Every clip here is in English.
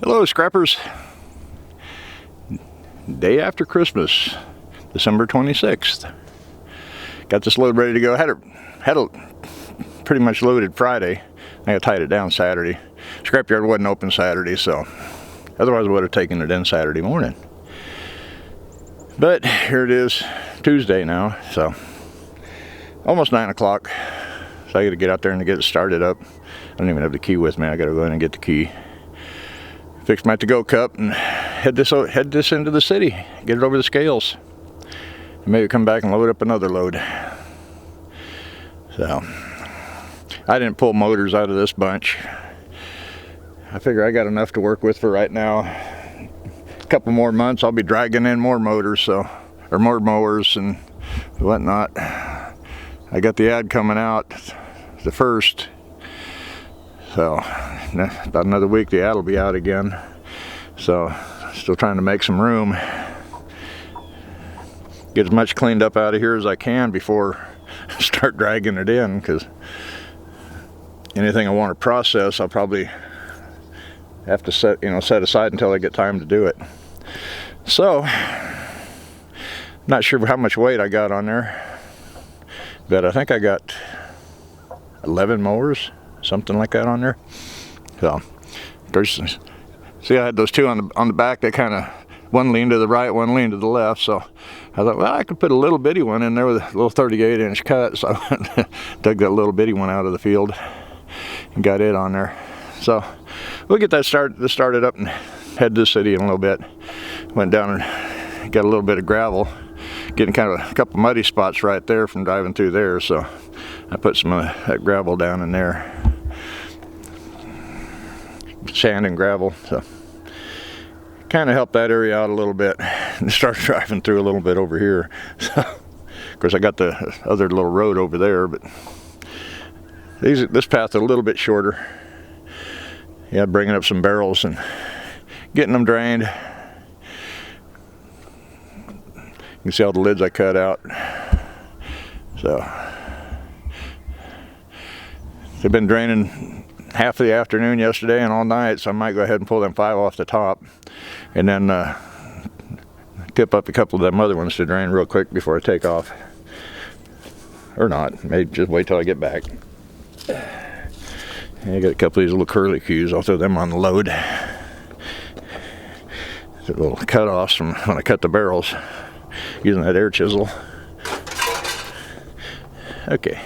Hello, scrappers. Day after Christmas, December 26th. Got this load ready to go. Had it pretty much loaded Friday. I tied it down Saturday. Scrapyard wasn't open Saturday, so otherwise I would have taken it in Saturday morning. But here it is, Tuesday now, so almost 9 o'clock. So I got to get out there and get it started up. I don't even have the key with me. I got to go in and get the key. Fix my to-go cup and head this into the city. Get it over the scales. And maybe come back and load up another load. So I didn't pull motors out of this bunch. I figure I got enough to work with for right now. A couple more months I'll be dragging in more motors, or more mowers and whatnot. I got the ad coming out the 1st. So about another week the ad will be out again. So still trying to make some room. Get as much cleaned up out of here as I can before I start dragging it in, because anything I want to process I'll probably have to set aside until I get time to do it. So not sure how much weight I got on there, but I think I got 11 mowers, something like that on there. So see, I had those two on the back. They kind of, one leaned to the right, one leaned to the left. So I thought, well, I could put a little bitty one in there with a little 38-inch cut. So I dug that little bitty one out of the field and got it on there. So we'll get that started up and head to the city in a little bit. Went down and got a little bit of gravel, getting kind of a couple muddy spots right there from driving through there. So I put some of that gravel down in there, sand and gravel. So kind of helped that area out a little bit and start driving through a little bit over here. So of course I got the other little road over there, but this path is a little bit shorter. Yeah, bringing up some barrels and getting them drained. You can see all the lids I cut out. So they've been draining half of the afternoon yesterday and all night, so I might go ahead and pull them 5 off the top and then tip up a couple of them other ones to drain real quick before I take off. Or not, maybe just wait till I get back. I got a couple of these little curly cues. I'll throw them on the load. They're little cut-offs from when I cut the barrels using that air chisel. Okay.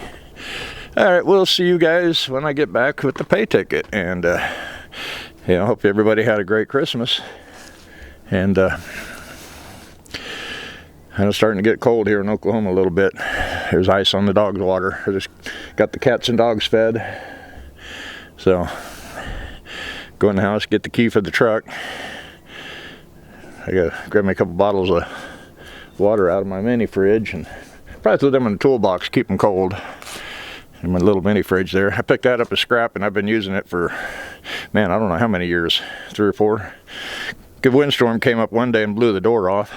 All right, we'll see you guys when I get back with the pay ticket. And I hope everybody had a great Christmas. And it's starting to get cold here in Oklahoma a little bit. There's ice on the dog's water. I just got the cats and dogs fed. So go in the house, get the key for the truck. I gotta grab me a couple bottles of water out of my mini fridge and probably throw them in the toolbox, keep them cold. In my little mini fridge there. I picked that up as scrap and I've been using it for, man, I don't know how many years, 3 or 4. Good windstorm came up one day and blew the door off.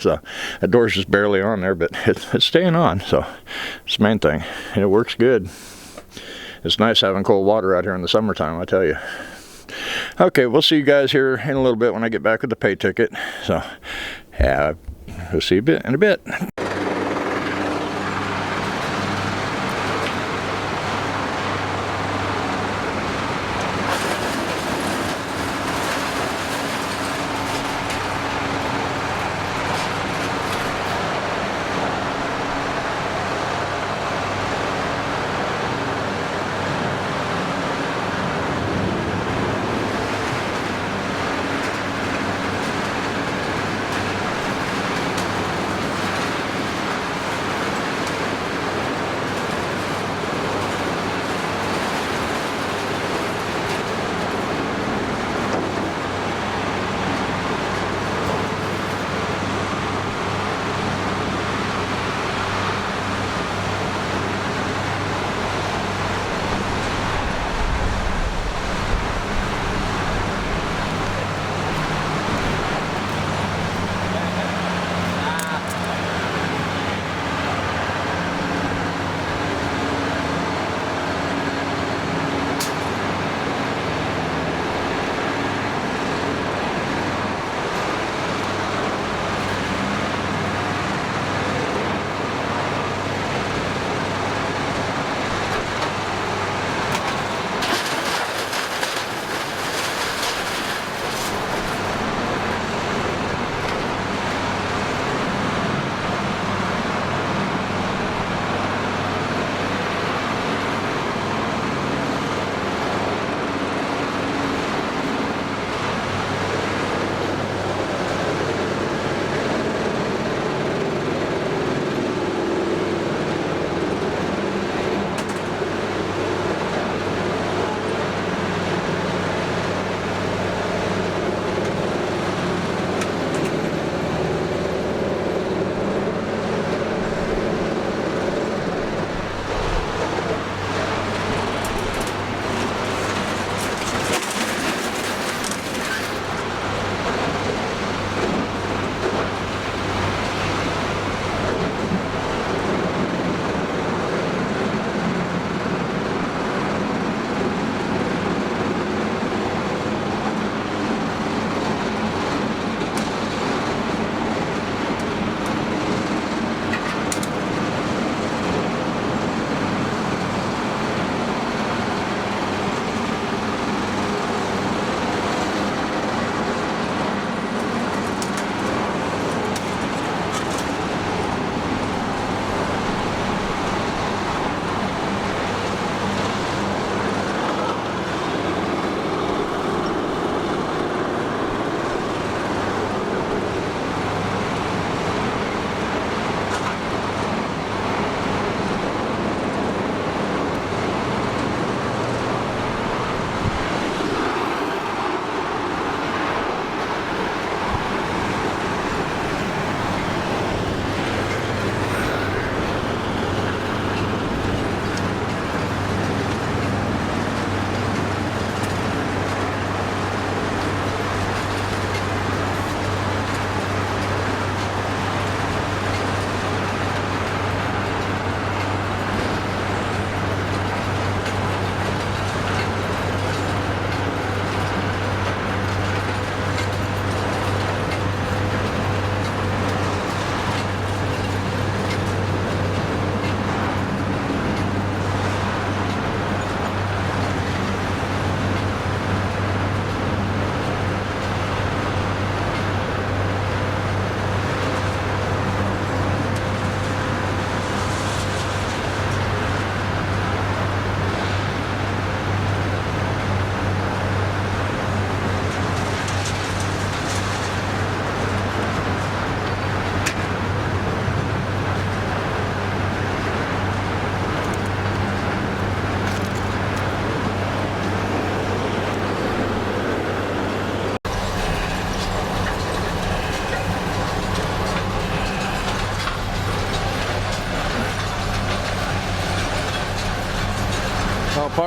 So that door's just barely on there, but it's staying on. So it's the main thing. And it works good. It's nice having cold water out here in the summertime, I tell you. Okay, we'll see you guys here in a little bit when I get back with the pay ticket. So, yeah, we'll see you in a bit.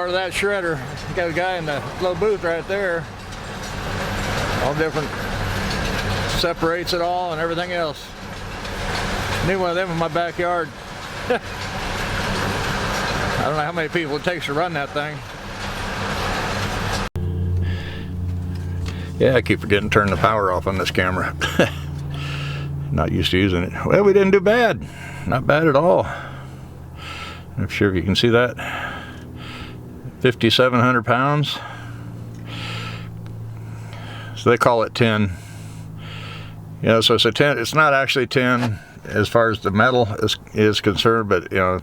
part of that shredder. Got a guy in the little booth right there. All different, separates it all and everything else. Need one of them in my backyard. I don't know how many people it takes to run that thing. Yeah, I keep forgetting to turn the power off on this camera. Not used to using it. Well, we didn't do bad. Not bad at all. I'm sure if you can see that. 5,700 pounds. So they call it 10. You know, so it's a 10. It's not actually 10 as far as the metal is concerned, but you know,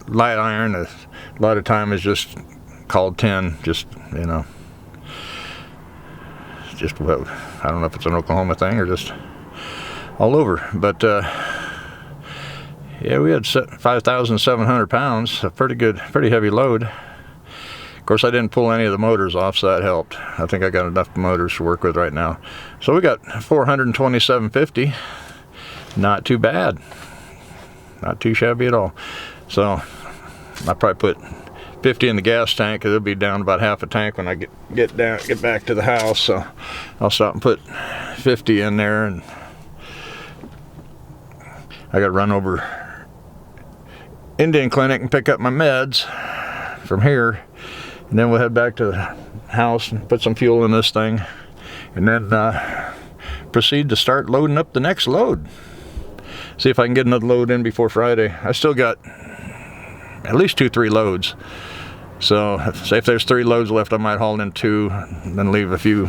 light iron a lot of time is just called 10. Just, you know, just what, I don't know if it's an Oklahoma thing or just all over, but yeah, we had 5,700 pounds, a pretty heavy load. Of course, I didn't pull any of the motors off, so that helped. I think I got enough motors to work with right now. So we got 427.50. Not too bad. Not too shabby at all. So I probably put 50 in the gas tank, because it'll be down about half a tank when I get back to the house. So I'll stop and put 50 in there, and I got to run over Indian Clinic and pick up my meds from here, and then we'll head back to the house and put some fuel in this thing, and then proceed to start loading up the next load. See if I can get another load in before Friday. I still got at least 2-3 loads. So say if there's 3 loads left, I might haul in 2, and then leave a few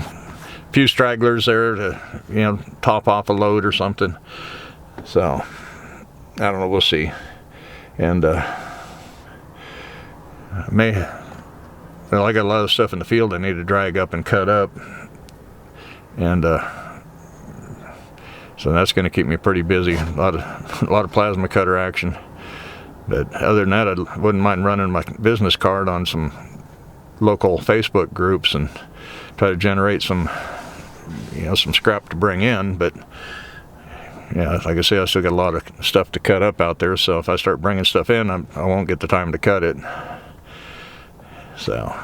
stragglers there to, you know, top off a load or something. So I don't know, we'll see. And well, I got a lot of stuff in the field I need to drag up and cut up, and so that's going to keep me pretty busy. A lot of plasma cutter action. But other than that, I wouldn't mind running my business card on some local Facebook groups and try to generate some, you know, some scrap to bring in. But yeah, like I say, I still got a lot of stuff to cut up out there. So if I start bringing stuff in, I won't get the time to cut it. So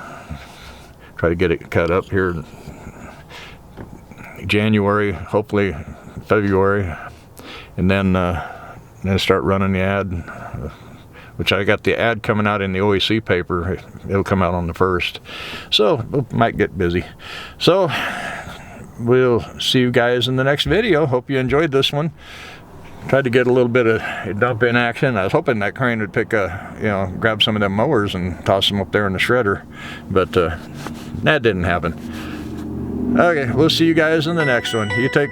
try to get it cut up here in January, hopefully February, and then start running the ad, which I got the ad coming out in the OEC paper. It'll come out on the 1st, so we might get busy. So we'll see you guys in the next video. Hope you enjoyed this one. Tried to get a little bit of dump in action. I was hoping that crane would grab some of them mowers and toss them up there in the shredder, but that didn't happen. Okay, we'll see you guys in the next one. You take